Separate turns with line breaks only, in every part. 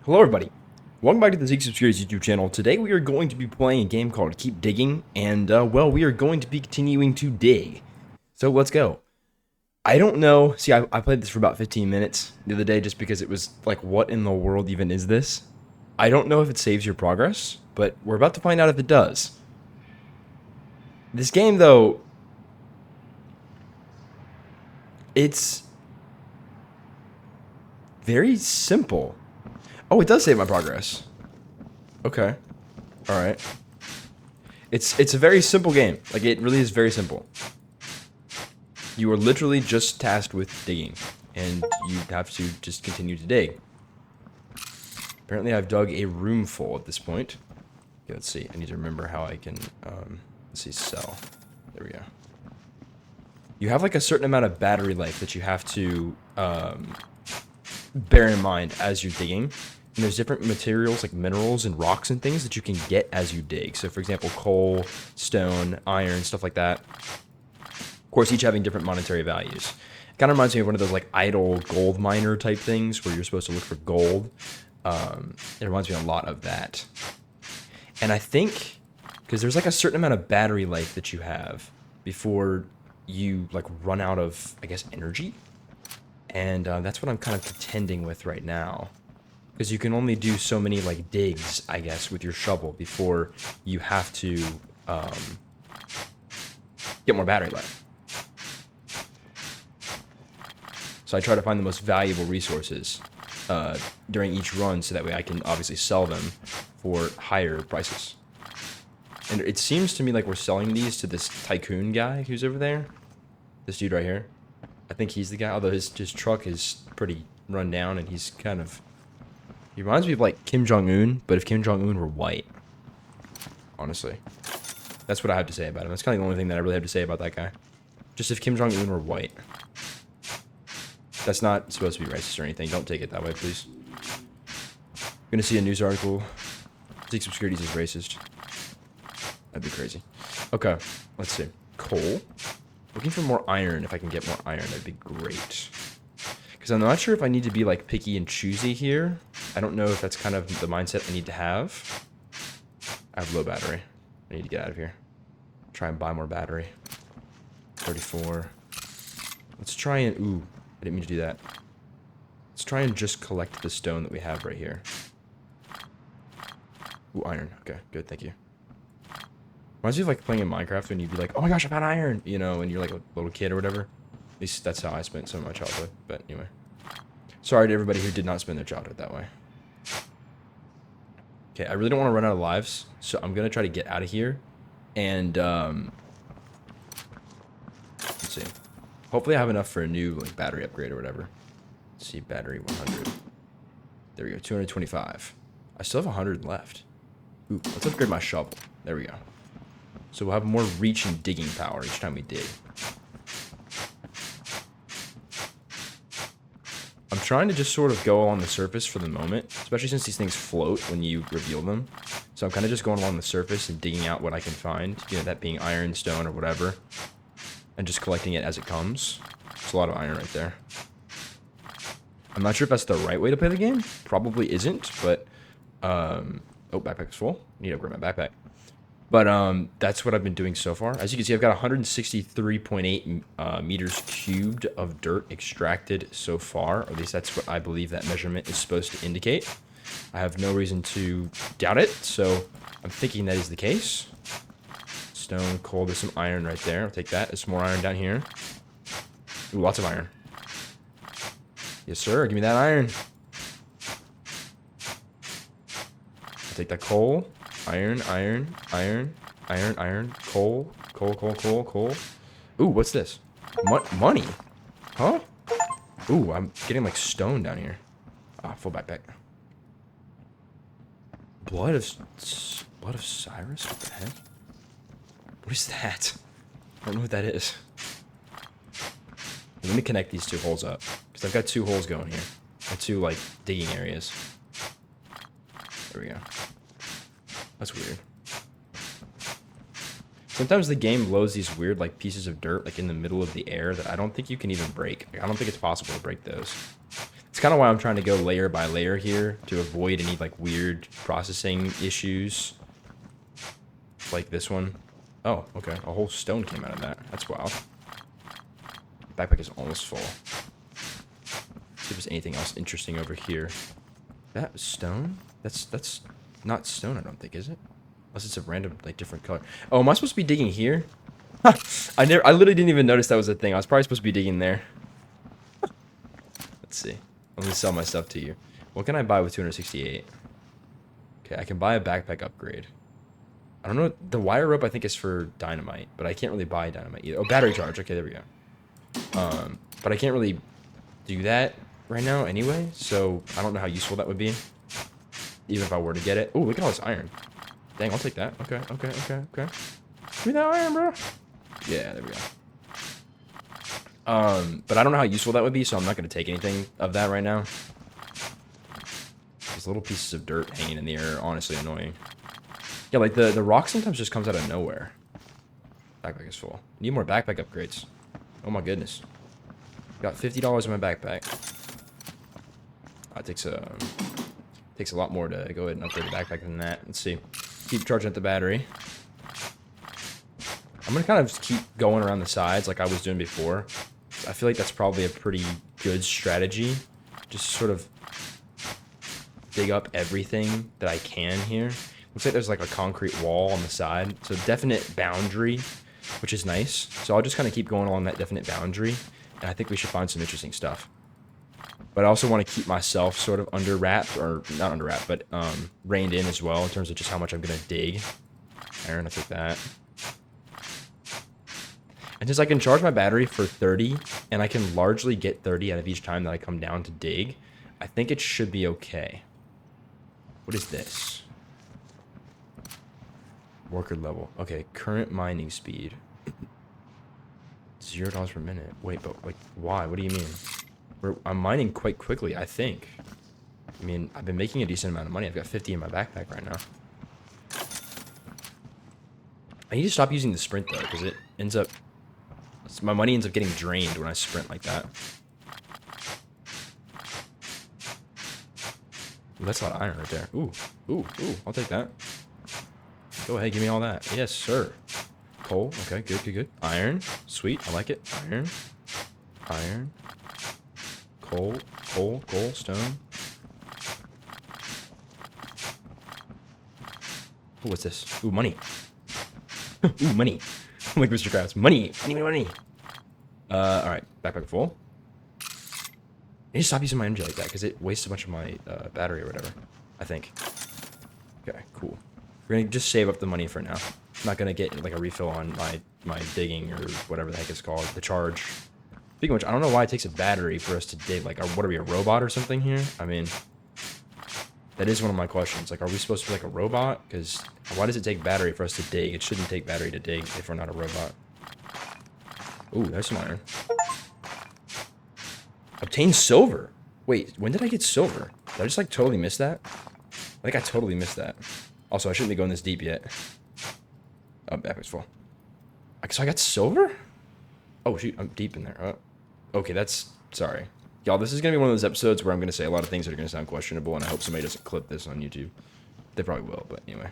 Hello everybody, welcome back to the Zeke Obscurities YouTube channel. Today we are going to be playing a game called Keep Digging, and well, we are going to be continuing to dig. So let's go. I don't know, see I played this for about 15 minutes the other day just because it was like, what in the world even is this? I don't know if it saves your progress, but we're about to find out if it does. This game though, it's very simple. Oh, it does save my progress. Okay. All right. It's a very simple game. Like, it really is very simple. You are literally just tasked with digging, and you have to just continue to dig. Apparently, I've dug a room full at this point. Okay, let's see. I need to remember how I can, let's see, sell. There we go. You have, like, a certain amount of battery life that you have to, bear in mind as you're digging. And there's different materials like minerals and rocks and things that you can get as you dig. So for example, coal, stone, iron, stuff like that. Of course, each having different monetary values. It kind of reminds me of one of those like idle gold miner type things where you're supposed to look for gold. It reminds me a lot of that. And I think, because there's like a certain amount of battery life that you have before you like run out of, I guess, energy. And that's what I'm kind of contending with right now. Because you can only do so many, like, digs, I guess, with your shovel before you have to get more battery life. So I try to find the most valuable resources during each run so that way I can obviously sell them for higher prices. And it seems to me like we're selling these to this tycoon guy who's over there. This dude right here. I think he's the guy, although his truck is pretty run down and he's kind of... He reminds me of like Kim Jong-un, but if Kim Jong-un were white. Honestly. That's what I have to say about him. That's kind of the only thing that I really have to say about that guy. Just if Kim Jong-un were white. That's not supposed to be racist or anything. Don't take it that way, please. I'm gonna see a news article. Zeke's Obscurities is racist. That'd be crazy. Okay, let's see. Coal. Looking for more iron. If I can get more iron, that'd be great. Because I'm not sure if I need to be like picky and choosy here. I don't know if that's kind of the mindset I need to have. I have low battery. I need to get out of here. Try and buy more battery. 34. Let's try and... Ooh, I didn't mean to do that. Let's try and just collect the stone that we have right here. Ooh, iron. Okay, good, thank you. Reminds me of like playing in Minecraft when you'd be like, oh my gosh, I found iron! You know, when you're like a little kid or whatever. At least that's how I spent some of my childhood. But anyway. Sorry to everybody who did not spend their childhood that way. Okay, I really don't want to run out of lives, so I'm going to try to get out of here. And, let's see. Hopefully I have enough for a new like battery upgrade or whatever. Let's see, battery 100. There we go, 225. I still have 100 left. Ooh, let's upgrade my shovel. There we go. So we'll have more reach and digging power each time we dig. I'm trying to just sort of go along the surface for the moment, especially since these things float when you reveal them. So I'm kind of just going along the surface and digging out what I can find, you know, that being iron, stone, or whatever, and just collecting it as it comes. There's a lot of iron right there. I'm not sure if that's the right way to play the game. Probably isn't, but, oh, backpack's full. Need to upgrade my backpack. But that's what I've been doing so far. As you can see, I've got 163.8 meters cubed of dirt extracted so far. Or at least that's what I believe that measurement is supposed to indicate. I have no reason to doubt it, so I'm thinking that is the case. Stone, coal, there's some iron right there. I'll take that. There's some more iron down here. Ooh, lots of iron. Yes, sir. Give me that iron. I'll take that coal. Iron, iron, iron, iron, iron, coal, coal, coal, coal, coal. Ooh, what's this? Money? Huh? Ooh, I'm getting like stone down here. Ah, full backpack. Blood of Cyrus? What the heck? What is that? I don't know what that is. Let me connect these two holes up. Because I've got two holes going here. Or two, like, digging areas. There we go. That's weird. Sometimes the game loads these weird like pieces of dirt like in the middle of the air that I don't think you can even break. Like, I don't think it's possible to break those. It's kind of why I'm trying to go layer by layer here to avoid any like weird processing issues like this one. Oh, okay. A whole stone came out of that. That's wild. Backpack is almost full. See if there's anything else interesting over here. That stone? That's not stone, I don't think, is it? Unless it's a random, like, different color. Oh, am I supposed to be digging here? I literally didn't even notice that was a thing. I was probably supposed to be digging there. Let's see. Let me sell my stuff to you. What can I buy with 268? Okay, I can buy a backpack upgrade. I don't know. The wire rope I think is for dynamite, but I can't really buy dynamite either. Oh, battery charge. Okay, there we go. But I can't really do that right now anyway, so I don't know how useful that would be. Even if I were to get it. Oh, look at all this iron. Dang, I'll take that. Okay. Give me that iron, bro. Yeah, there we go. But I don't know how useful that would be, so I'm not going to take anything of that right now. These little pieces of dirt hanging in the air are honestly annoying. Yeah, like the rock sometimes just comes out of nowhere. Backpack is full. Need more backpack upgrades. Oh my goodness. Got $50 in my backpack. It takes a lot more to go ahead and upgrade the backpack than that. Let's see. Keep charging up the battery. I'm going to kind of keep going around the sides like I was doing before. I feel like that's probably a pretty good strategy. Just sort of dig up everything that I can here. Looks like there's like a concrete wall on the side. So definite boundary, which is nice. So I'll just kind of keep going along that definite boundary. And I think we should find some interesting stuff. But I also want to keep myself sort of under wrapped, or not under wrapped, but reined in as well in terms of just how much I'm going to dig. Iron, I take that. And since I can charge my battery for 30, and I can largely get 30 out of each time that I come down to dig, I think it should be okay. What is this? Worker level. Okay, current mining speed. $0 per minute. Wait, but like, why? What do you mean? I'm mining quite quickly, I think. I mean, I've been making a decent amount of money. I've got 50 in my backpack right now. I need to stop using the sprint though, because it ends up... my money ends up getting drained when I sprint like that. Ooh, that's a lot of iron right there. Ooh, I'll take that. Go ahead, give me all that. Yes, sir. Coal, okay, good. Iron, sweet, I like it. Iron. Coal, stone. Ooh, what's this? Ooh, money. Ooh, money. I'm like Mr. Krabs. Money. Alright, backpack full. I need to stop using my energy like that, because it wastes a bunch of my battery or whatever, I think. Okay, cool. We're gonna just save up the money for now. I'm not gonna get like a refill on my digging or whatever the heck it's called, the charge. Speaking of which, I don't know why it takes a battery for us to dig. Like, what are we, a robot or something here? I mean, that is one of my questions. Like, are we supposed to be like a robot? Because why does it take battery for us to dig? It shouldn't take battery to dig if we're not a robot. Ooh, there's some iron. Obtain silver. Wait, when did I get silver? Did I just like totally miss that? I think I totally missed that. Also, I shouldn't be going this deep yet. Oh, backpack's full. So I got silver? Oh, shoot, I'm deep in there. Okay, that's... sorry. Y'all, this is going to be one of those episodes where I'm going to say a lot of things that are going to sound questionable, and I hope somebody doesn't clip this on YouTube. They probably will, but anyway.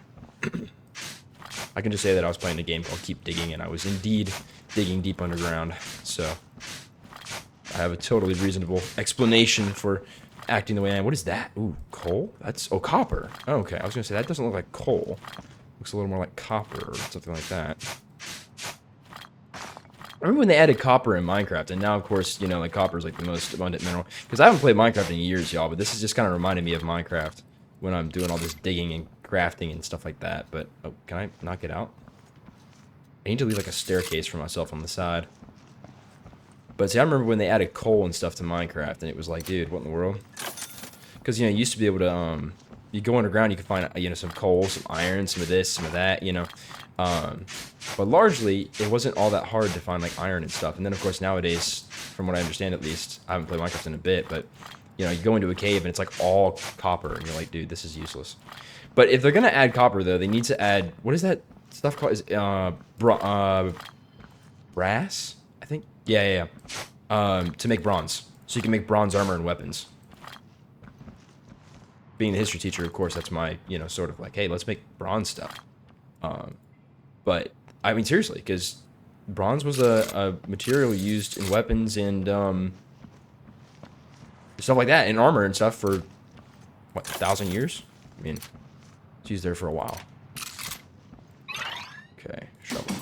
I can just say that I was playing a game called Keep Digging, and I was indeed digging deep underground. So, I have a totally reasonable explanation for acting the way I am. What is that? Ooh, coal? That's... oh, copper. Oh, okay, I was going to say, that doesn't look like coal. Looks a little more like copper or something like that. I remember when they added copper in Minecraft, and now, of course, you know, like, copper is, like, the most abundant mineral. Because I haven't played Minecraft in years, y'all, but this is just kind of reminding me of Minecraft when I'm doing all this digging and crafting and stuff like that. But, oh, can I knock it out? I need to leave, like, a staircase for myself on the side. But, see, I remember when they added coal and stuff to Minecraft, and it was like, dude, what in the world? Because, you know, you used to be able to, you go underground, you can find, you know, some coal, some iron, some of this, some of that, you know. But largely, it wasn't all that hard to find, like, iron and stuff. And then, of course, nowadays, from what I understand at least, I haven't played Minecraft in a bit, but, you know, you go into a cave and it's, like, all copper. And you're like, dude, this is useless. But if they're going to add copper, though, they need to add... what is that stuff called? Is brass? I think? Yeah. To make bronze. So you can make bronze armor and weapons. being the history teacher, of course, that's my, you know, sort of like, hey, let's make bronze stuff. But I mean, seriously, because bronze was a material used in weapons and stuff like that, in armor and stuff for, what, 1,000 years? I mean, it's used there for a while. Okay, shovel.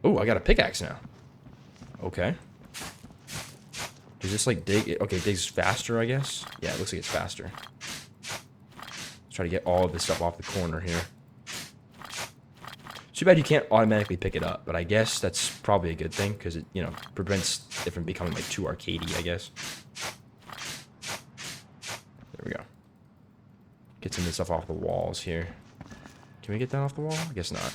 Oh, I got a pickaxe now. Okay. Does this, like, dig? Okay, it digs faster, I guess? Yeah, it looks like it's faster. Let's try to get all of this stuff off the corner here. Too bad you can't automatically pick it up, but I guess that's probably a good thing, because it, you know, prevents it from becoming, like, too arcadey, I guess. There we go. Get some of this stuff off the walls here. Can we get that off the wall? I guess not.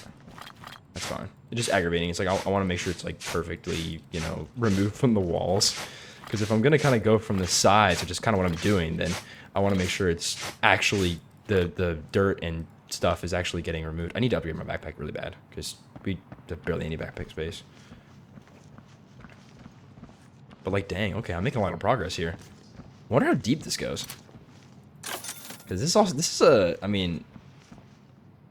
That's fine. It's just aggravating. It's like, I want to make sure it's, like, perfectly, you know, removed from the walls. Because if I'm going to kind of go from the sides, which is kind of what I'm doing, then I want to make sure it's actually, the dirt and stuff is actually getting removed. I need to upgrade my backpack really bad, because we have barely any backpack space. But, like, dang, okay, I'm making a lot of progress here. I wonder how deep this goes. Because this is a, I mean,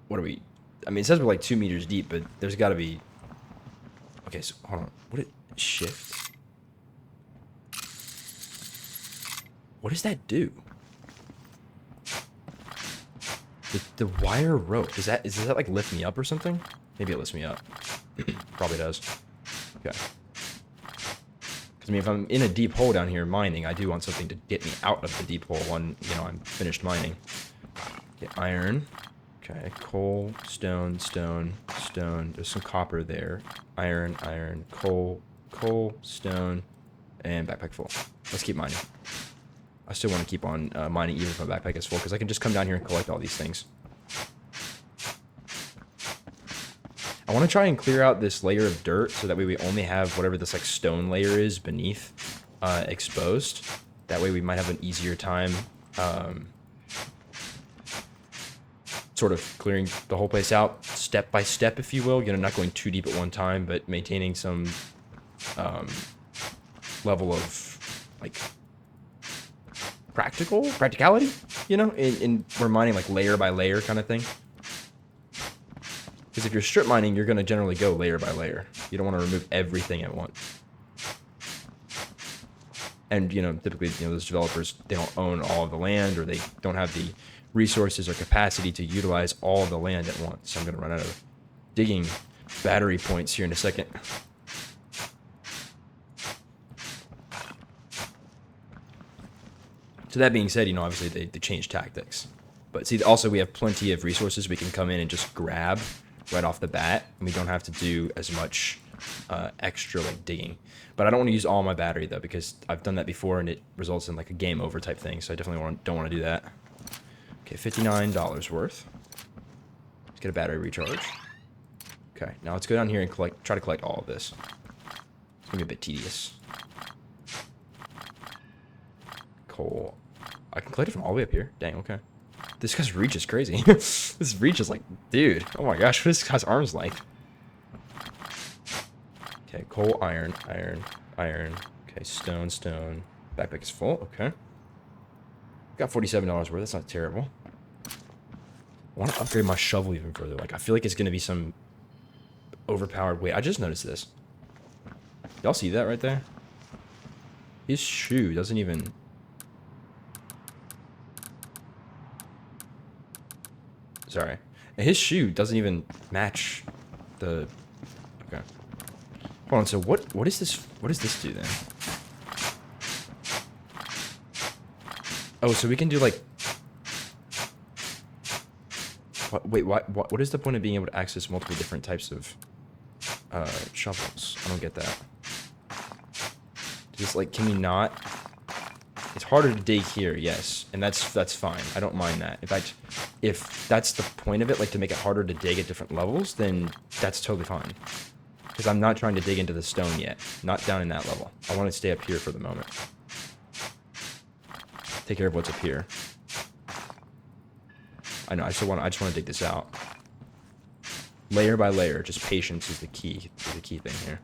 what are we... I mean, it says we're like 2 meters deep, but there's got to be... Okay, so hold on. What did... Shift? What does that do? The wire rope. Does that like lift me up or something? Maybe it lifts me up. Probably does. Okay. Because I mean, if I'm in a deep hole down here mining, I do want something to get me out of the deep hole when, you know, I'm finished mining. Get iron. Okay, coal, stone, stone, stone. There's some copper there. Iron, iron, coal, coal, stone, and backpack full. Let's keep mining. I still want to keep on mining even if my backpack is full, because I can just come down here and collect all these things. I want to try and clear out this layer of dirt so that way we only have whatever this like stone layer is beneath exposed. That way we might have an easier time sort of clearing the whole place out step by step, if you will. You know, not going too deep at one time, but maintaining some level of like practicality, you know, in we're mining like layer by layer kind of thing. Because if you're strip mining, you're going to generally go layer by layer. You don't want to remove everything at once. And, you know, typically, you know, those developers, they don't own all of the land, or they don't have the resources or capacity to utilize all of the land at once. So I'm going to run out of digging battery points here in a second. So that being said, you know, obviously they change tactics. But see, also we have plenty of resources we can come in and just grab right off the bat, and we don't have to do as much extra like digging. But I don't want to use all my battery though, because I've done that before and it results in like a game over type thing. So I definitely don't want to do that. Okay, $59 worth. Let's get a battery recharge. Okay, now let's go down here and try to collect all of this. It's gonna be a bit tedious. Coal. I can collect it from all the way up here. Dang, okay. This guy's reach is crazy. This reach is like, dude, oh my gosh, what is this guy's arms like? Okay, coal, iron, iron, iron. Okay, stone, stone. Backpack is full, okay. Got $47 worth, that's not terrible. I want to upgrade my shovel even further. Like, I feel like it's going to be some overpowered weight. I just noticed this. Y'all see that right there? His shoe doesn't even... Sorry. His shoe doesn't even match the... Okay. Hold on, so what is this... What does this do then? Oh, so we can do like... Wait, what is the point of being able to access multiple different types of shovels? I don't get that. Just like, can we not... It's harder to dig here, yes, and that's fine. I don't mind that. In fact, if that's the point of it, like to make it harder to dig at different levels, then that's totally fine. Because I'm not trying to dig into the stone yet. Not down in that level. I want to stay up here for the moment. Take care of what's up here. I know, I just want to dig this out. Layer by layer, just patience is the key thing here.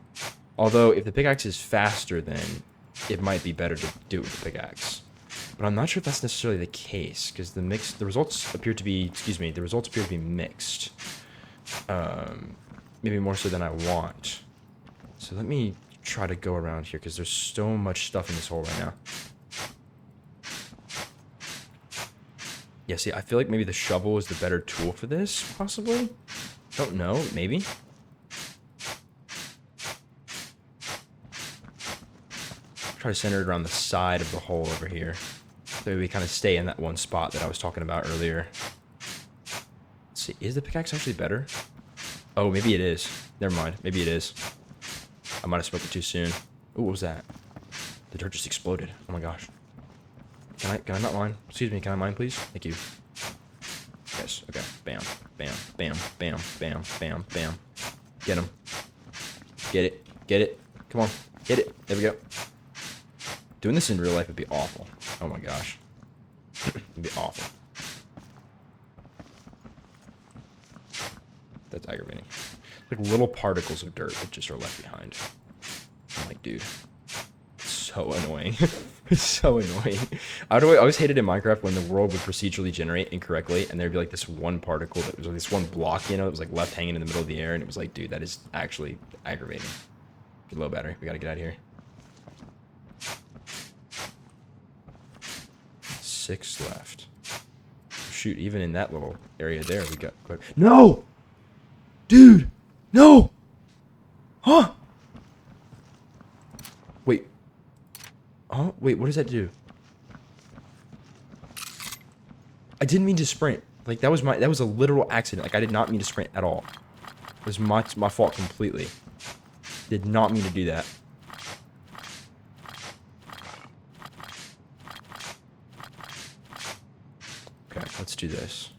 Although, if the pickaxe is faster, then it might be better to do it with the pickaxe. But I'm not sure if that's necessarily the case, because the results appear to be, the results appear to be mixed. Maybe more so than I want. So let me try to go around here, because there's so much stuff in this hole right now. Yeah, see, I feel like maybe the shovel is the better tool for this, possibly? Don't know, maybe? Try to center it around the side of the hole over here. So we kind of stay in that one spot that I was talking about earlier. Let's see, is the pickaxe actually better? Oh, maybe it is. Never mind, maybe it is. I might have spoken too soon. Ooh, what was that? The dirt just exploded. Oh my gosh. Can I not mine? Excuse me, can I mine, please? Thank you. Yes, okay. Bam, bam, bam, bam, bam, bam, bam. Get him. Get it. Get it. Come on. Get it. There we go. Doing this in real life would be awful. Oh my gosh. It'd be awful. That's aggravating. Like little particles of dirt that just are left behind. I'm like, dude. So annoying. It's so annoying. I always hated in Minecraft when the world would procedurally generate incorrectly, and there'd be like this one particle that was like this one block, you know, that was like left hanging in the middle of the air, and it was like, dude, that is actually aggravating. Low battery. We gotta get out of here. 6 left. Shoot, even in that little area there, we got... No! Dude! No! Huh? Wait. Oh, wait, what does that do? I didn't mean to sprint. Like, that was a literal accident. Like, I did not mean to sprint at all. It was my fault completely. Did not mean to do that. Okay, let's do this.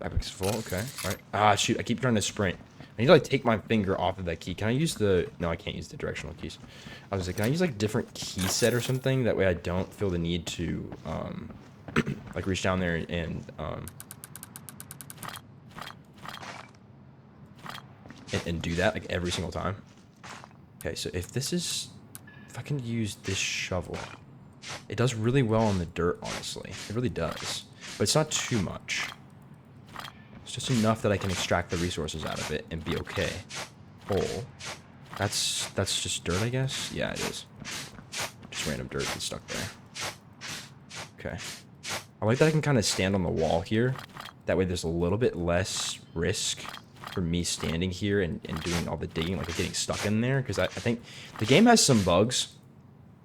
Backpack's full, okay. Alright. Ah, shoot, I keep trying to sprint. I need to, like, take my finger off of that key. Can I use the... No, I can't use the directional keys. I was like, can I use, like, different key set or something? That way I don't feel the need to, like, reach down there and do that, like, every single time. Okay, so if I can use this shovel, it does really well on the dirt, honestly. It really does. But it's not too much. It's just enough that I can extract the resources out of it and be okay. Hole. That's just dirt, I guess? Yeah, it is. Just random dirt that's stuck there. Okay. I like that I can kind of stand on the wall here. That way there's a little bit less risk for me standing here and doing all the digging, like getting stuck in there, because I think the game has some bugs.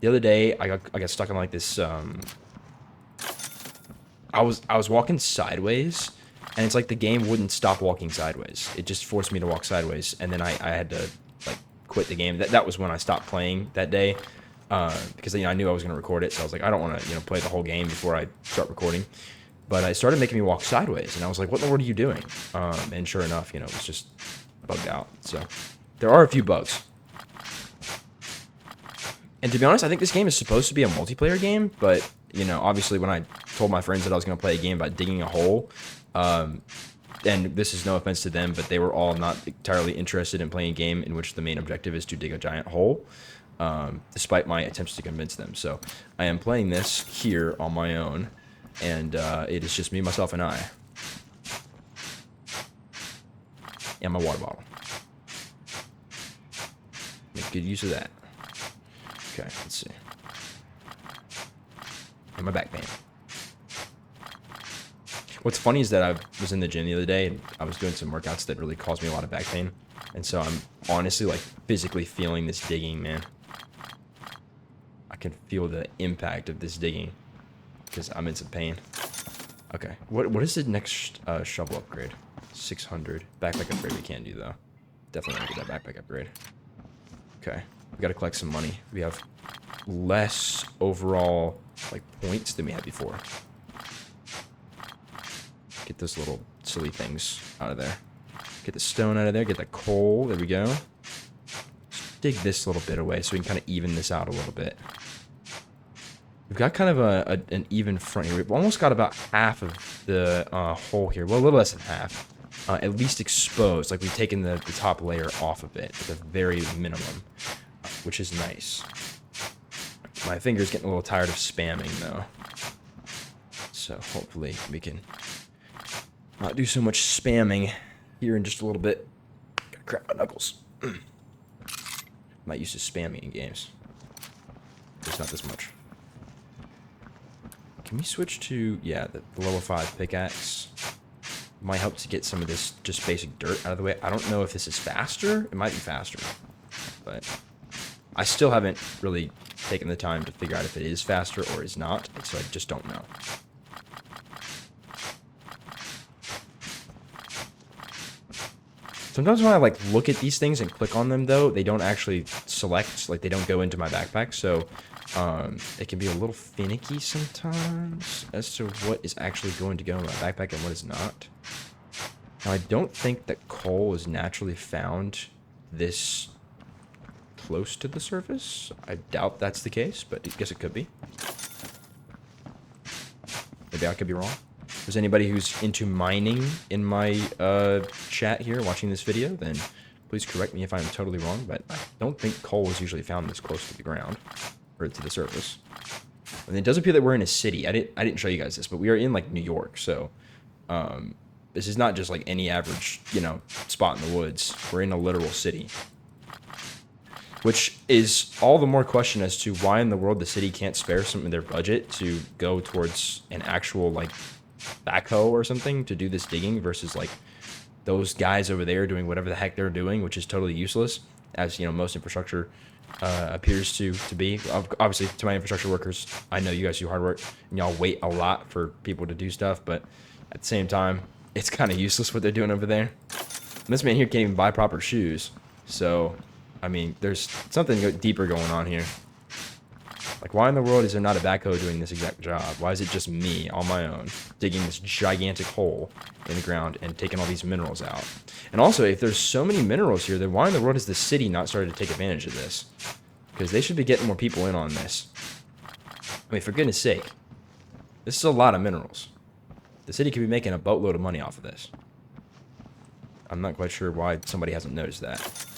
The other day I got stuck in like this I was walking sideways, and it's like the game wouldn't stop walking sideways. It just forced me to walk sideways, and then I had to like quit the game. That was when I stopped playing that day, because I knew I was going to record it, so I was like, I don't want to play the whole game before I start recording. But it started making me walk sideways, and I was like, what in the world are you doing? And sure enough, it was just bugged out. So there are a few bugs. And to be honest, I think this game is supposed to be a multiplayer game, but, obviously when I told my friends that I was going to play a game about digging a hole, and this is no offense to them, but they were all not entirely interested in playing a game in which the main objective is to dig a giant hole, despite my attempts to convince them. So I am playing this here on my own. And it is just me, myself, and I. And my water bottle. Make good use of that. Okay, let's see. And my back pain. What's funny is that I was in the gym the other day, and I was doing some workouts that really caused me a lot of back pain. And so I'm honestly, like, physically feeling this digging, man. I can feel the impact of this digging. Because I'm in some pain. Okay. What is the next shovel upgrade? 600. Backpack upgrade we can't do, though. Definitely want to get that backpack upgrade. Okay. We got to collect some money. We have less overall, like, points than we had before. Get those little silly things out of there. Get the stone out of there. Get the coal. There we go. Just dig this little bit away so we can kind of even this out a little bit. We've got kind of an even front here. We've almost got about half of the hole here. Well, a little less than half. At least exposed. Like we've taken the top layer off of it at the very minimum. Which is nice. My finger's getting a little tired of spamming, though. So hopefully we can not do so much spamming here in just a little bit. Gotta crack my knuckles. I'm not used to spamming in games. Just not this much. Can we switch to, yeah, the level 5 pickaxe? Might help to get some of this just basic dirt out of the way. I don't know if this is faster. It might be faster. But I still haven't really taken the time to figure out if it is faster or is not. So I just don't know. Sometimes when I like look at these things and click on them, though, they don't actually select, like they don't go into my backpack. So it can be a little finicky sometimes as to what is actually going to go in my backpack and what is not. Now, I don't think that coal is naturally found this close to the surface. I doubt that's the case, but I guess it could be. Maybe I could be wrong. If there's anybody who's into mining in my chat here watching this video, then please correct me if I'm totally wrong, but I don't think coal is usually found this close to the ground, or to the surface. And it does appear that we're in a city. I didn't show you guys this, but we are in, like, New York, so this is not just, like, any average, you know, spot in the woods. We're in a literal city. Which is all the more question as to why in the world the city can't spare some of their budget to go towards an actual, like, backhoe or something to do this digging versus, like, those guys over there doing whatever the heck they're doing, which is totally useless, as, you know, most infrastructure appears to be. Obviously, to my infrastructure workers, I know you guys do hard work, and y'all wait a lot for people to do stuff, but at the same time, it's kind of useless what they're doing over there. And this man here can't even buy proper shoes, so... I mean, there's something deeper going on here. Like, why in the world is there not a backhoe doing this exact job? Why is it just me, on my own, digging this gigantic hole in the ground and taking all these minerals out? And also, if there's so many minerals here, then why in the world has the city not started to take advantage of this? Because they should be getting more people in on this. I mean, for goodness sake. This is a lot of minerals. The city could be making a boatload of money off of this. I'm not quite sure why somebody hasn't noticed that.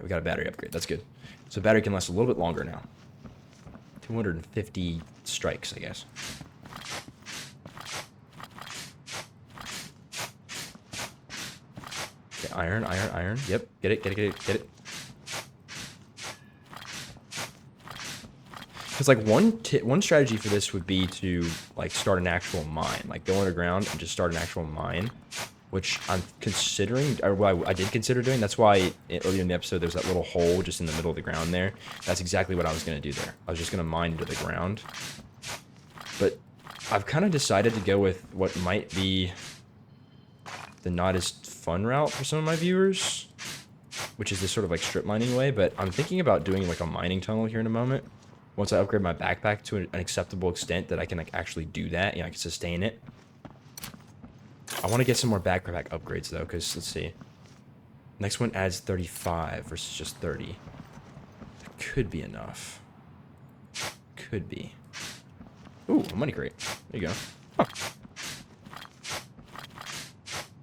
We got a battery upgrade. That's good. So battery can last a little bit longer now. 250 strikes, I guess. Okay, iron, iron, iron. Yep, get it, get it, get it, get it. Because, like, one strategy for this would be to, like, start an actual mine. Like, go underground and just start an actual mine. Which I'm considering, or what I did consider doing. That's why earlier in the episode there's that little hole just in the middle of the ground there. That's exactly what I was going to do there. I was just going to mine into the ground. But I've kind of decided to go with what might be the not as fun route for some of my viewers, which is this sort of like strip mining way. But I'm thinking about doing like a mining tunnel here in a moment. Once I upgrade my backpack to an acceptable extent that I can like actually do that, you know, I can sustain it. I want to get some more backpack upgrades, though, because, let's see. Next one adds 35 versus just 30. That could be enough. Could be. Ooh, a money crate. There you go. Huh.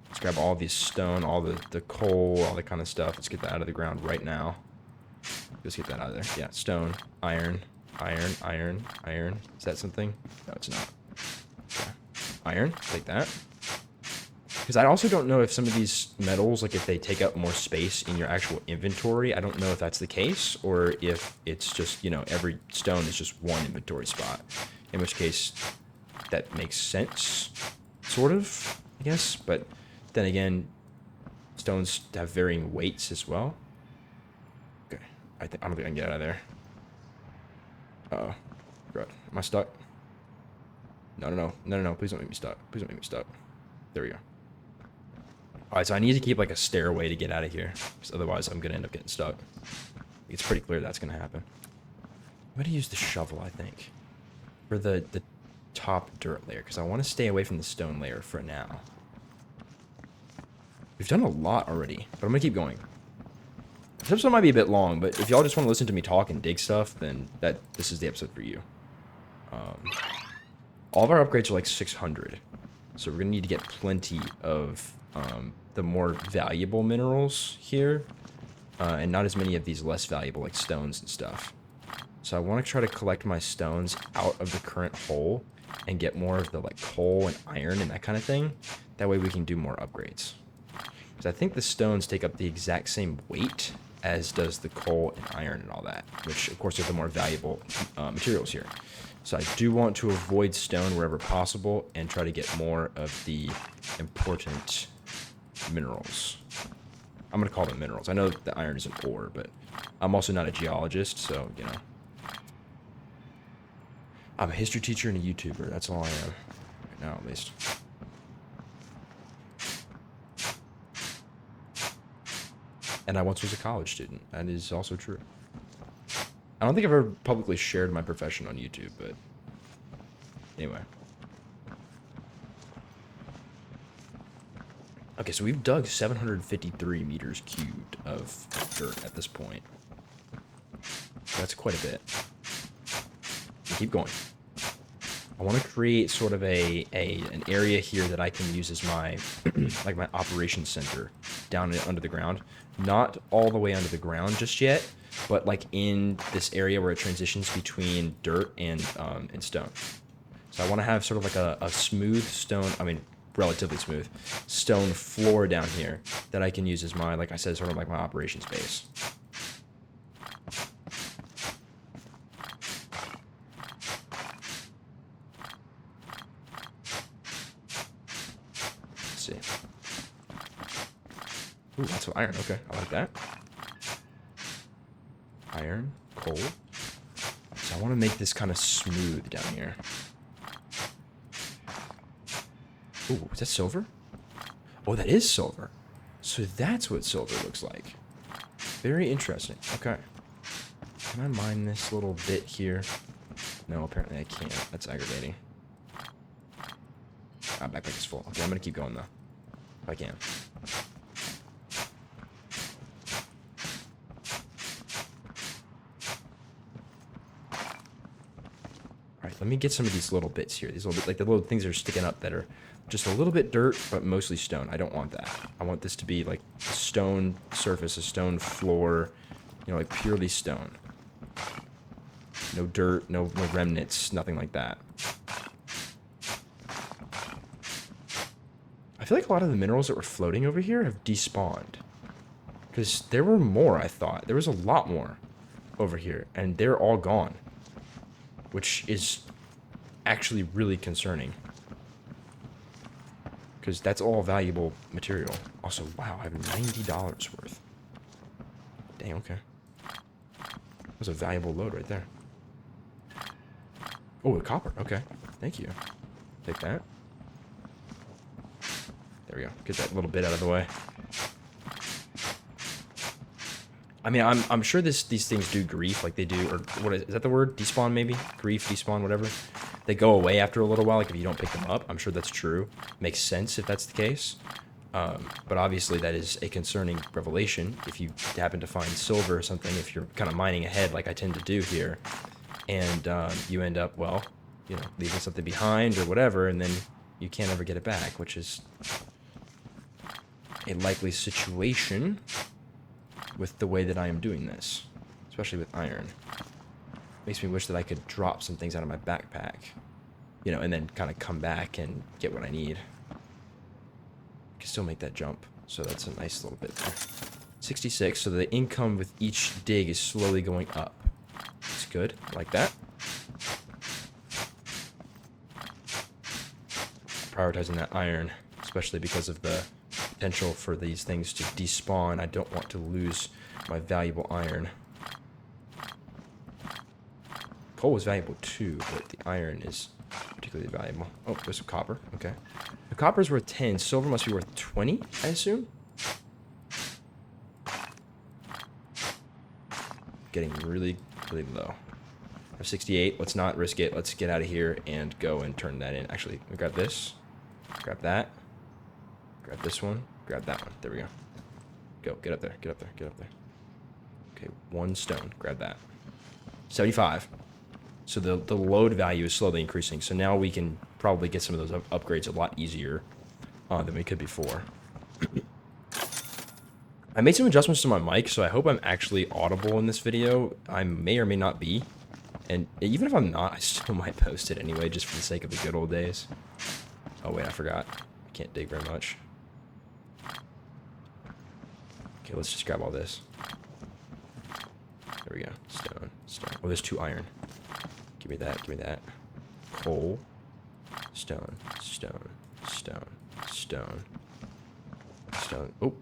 Let's grab all these stone, all the coal, all that kind of stuff. Let's get that out of the ground right now. Let's get that out of there. Yeah, stone, iron, iron, iron, iron. Is that something? No, it's not. Okay. Iron, take that. Because I also don't know if some of these metals, like if they take up more space in your actual inventory. I don't know if that's the case, or if it's just, you know, every stone is just one inventory spot. In which case, that makes sense, sort of, I guess. But then again, stones have varying weights as well. Okay, I don't think I can get out of there. Uh-oh. God, am I stuck? No, please don't make me stuck. Please don't make me stuck. There we go. Alright, so I need to keep like a stairway to get out of here, because otherwise I'm going to end up getting stuck. It's pretty clear that's going to happen. I'm going to use the shovel, I think, for the top dirt layer, because I want to stay away from the stone layer for now. We've done a lot already, but I'm going to keep going. This episode might be a bit long, but if y'all just want to listen to me talk and dig stuff, then this is the episode for you. All of our upgrades are like 600, so we're going to need to get plenty of the more valuable minerals here. and not as many of these less valuable, like stones and stuff. So I want to try to collect my stones out of the current hole and get more of the, like, coal and iron and that kind of thing. That way we can do more upgrades. Because I think the stones take up the exact same weight as does the coal and iron and all that, which, of course, are the more valuable materials here. So I do want to avoid stone wherever possible and try to get more of the important minerals. I'm going to call them minerals. I know that the iron is an ore, but I'm also not a geologist, so, you know. I'm a history teacher and a YouTuber. That's all I am. Right now, at least. And I once was a college student. That is also true. I don't think I've ever publicly shared my profession on YouTube, but anyway. Okay, so we've dug 753 meters cubed of dirt at this point. That's quite a bit. Keep going. I want to create sort of an area here that I can use as my like my operations center down under the ground. Not all the way under the ground just yet, but like in this area where it transitions between dirt and stone. So I want to have sort of like a smooth stone, I mean relatively smooth stone floor down here that I can use as my, like I said, sort of like my operations base. See. Ooh, lots of iron. Okay, I like that. Iron, coal. So I want to make this kind of smooth down here. Ooh, is that silver? Oh, that is silver. So that's what silver looks like. Very interesting. Okay. Can I mine this little bit here? No, apparently I can't. That's aggravating. Ah, backpack is full. Okay, I'm gonna keep going though. If I can. Alright, let me get some of these little bits here. These little bit, like the little things that are sticking up that are just a little bit dirt, but mostly stone. I don't want that. I want this to be like a stone surface, a stone floor, you know, like purely stone. No dirt, no remnants, nothing like that. I feel like a lot of the minerals that were floating over here have despawned. Because there were more, I thought. There was a lot more over here, and they're all gone. Which is actually really concerning. Because that's all valuable material. Also, wow, I have $90 worth. Dang, okay. That was a valuable load right there. Oh, a copper. Okay. Thank you. Take that. There we go. Get that little bit out of the way. I mean, I'm sure these things do grief, like they do, or what is that the word? Despawn, maybe? Grief, despawn, whatever. They go away after a little while, like if you don't pick them up. I'm sure that's true. Makes sense if that's the case. But obviously that is a concerning revelation if you happen to find silver or something, if you're kind of mining ahead like I tend to do here, and you end up, well, you know, leaving something behind or whatever, and then you can't ever get it back, which is a likely situation with the way that I am doing this, especially with iron. Makes me wish that I could drop some things out of my backpack, you know, and then kind of come back and get what I need. Can still make that jump, so that's a nice little bit there. 66, so the income with each dig is slowly going up. It's good, I like that. Prioritizing that iron, especially because of the potential for these things to despawn. I don't want to lose my valuable iron. Coal is valuable too, but the iron is particularly valuable. Oh, there's some copper. Okay. The copper is worth 10. Silver must be worth 20, I assume? Getting really, really low. I have 68. Let's not risk it. Let's get out of here and go and turn that in. Actually, we grab this. Grab that. Grab this one. Grab that one. There we go. Go. Get up there. Get up there. Get up there. Okay, one stone. Grab that. 75. So the load value is slowly increasing. So now we can probably get some of those upgrades a lot easier than we could before. I I made some adjustments to my mic, so I hope I'm actually audible in this video. I may or may not be. And even if I'm not, I still might post it anyway, just for the sake of the good old days. Oh, wait, I forgot. I can't dig very much. Okay, let's just grab all this. There we go. Stone, stone. Oh, there's 2 iron. Give me that, give me that. Coal. Stone, stone, stone, stone. Stone. Oh.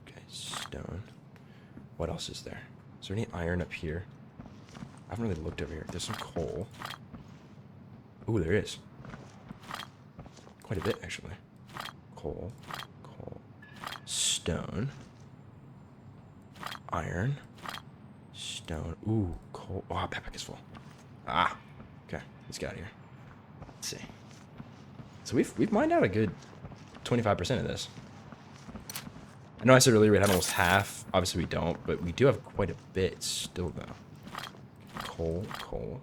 Okay, stone. What else is there? Is there any iron up here? I haven't really looked over here. There's some coal. Ooh, there is. Quite a bit, actually. Coal. Coal. Stone. Iron. Stone. Ooh, coal. Oh, backpack is full. Ah. Okay, let's get out of here. Let's see. So we've mined out a good 25% of this. I know I said earlier we had almost half. Obviously we don't, but we do have quite a bit still, though. Coal, coal,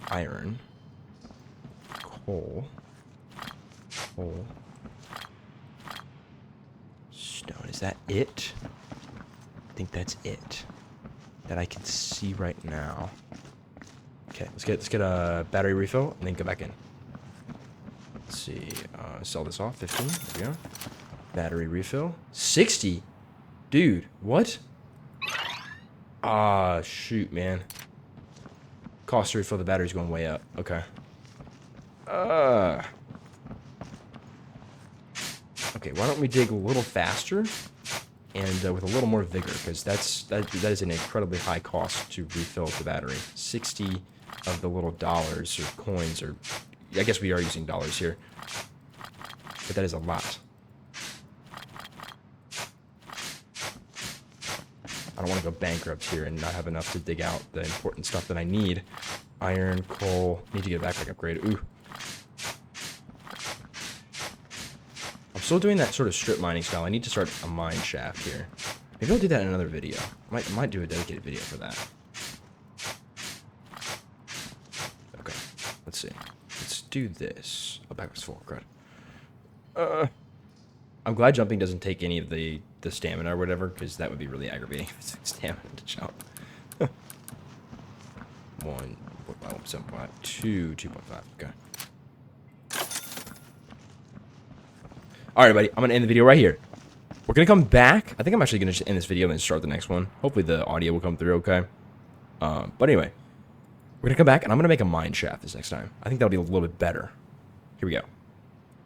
iron, coal, coal, stone. Is that it? I think that's it that I can see right now. Okay, let's get a battery refill and then go back in. Let's see. Sell this off. 15. There we go. Battery refill. 60. Dude, what? Ah, shoot, man. Cost to refill the battery's going way up. Okay. Okay, why don't we dig a little faster and with a little more vigor, because that is an incredibly high cost to refill the battery. 60 of the little dollars or coins, or I guess we are using dollars here, but that is a lot. I don't want to go bankrupt here and not have enough to dig out the important stuff that I need. Iron, coal, need to get a backpack upgrade. Ooh. I'm still doing that sort of strip mining style. I need to start a mine shaft here. Maybe I'll do that in another video. I might do a dedicated video for that. Okay, let's see. Let's do this. Oh, back was full. Crud. I'm glad jumping doesn't take any of the stamina or whatever, because that would be really aggravating if it's stamina to jump. 1, 7.5, 2, 2.5. Okay. All right, everybody. I'm gonna end the video right here. We're gonna come back. I think I'm actually gonna just end this video and then start the next one. Hopefully the audio will come through okay. But anyway, we're gonna come back and I'm gonna make a mine shaft this next time. I think that'll be a little bit better. Here we go.